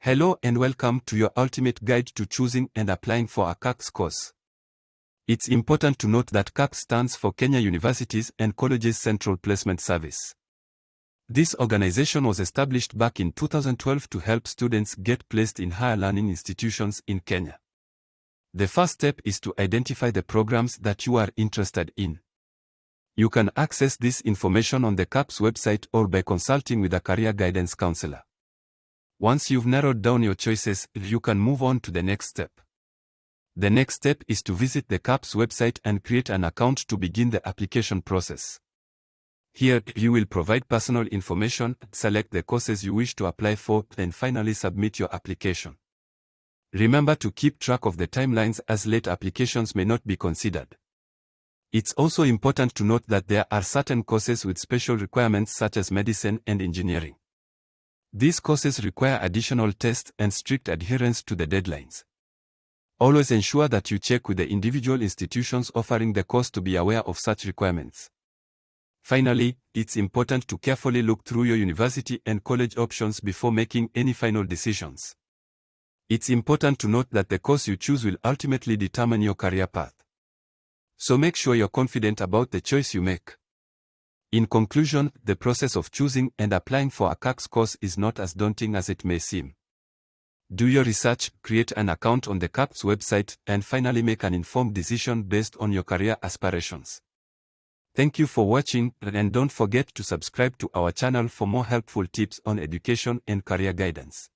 Hello and welcome to your ultimate guide to choosing and applying for a KUCCPS course. It's important to note that KUCCPS stands for Kenya Universities and Colleges Central Placement Service. This organization was established back in 2012 to help students get placed in higher learning institutions in Kenya. The first step is to identify the programs that you are interested in. You can access this information on the KUCCPS website or by consulting with a career guidance counselor. Once you've narrowed down your choices, you can move on to the next step. The next step is to visit the KUCCPS website and create an account to begin the application process. Here, you will provide personal information, select the courses you wish to apply for, and finally submit your application. Remember to keep track of the timelines as late applications may not be considered. It's also important to note that there are certain courses with special requirements such as medicine and engineering. These courses require additional tests and strict adherence to the deadlines. Always ensure that you check with the individual institutions offering the course to be aware of such requirements. Finally, it's important to carefully look through your university and college options before making any final decisions. It's important to note that the course you choose will ultimately determine your career path. So make sure you're confident about the choice you make. In conclusion, the process of choosing and applying for a KUCCPS course is not as daunting as it may seem. Do your research, create an account on the KUCCPS website, and finally make an informed decision based on your career aspirations. Thank you for watching, and don't forget to subscribe to our channel for more helpful tips on education and career guidance.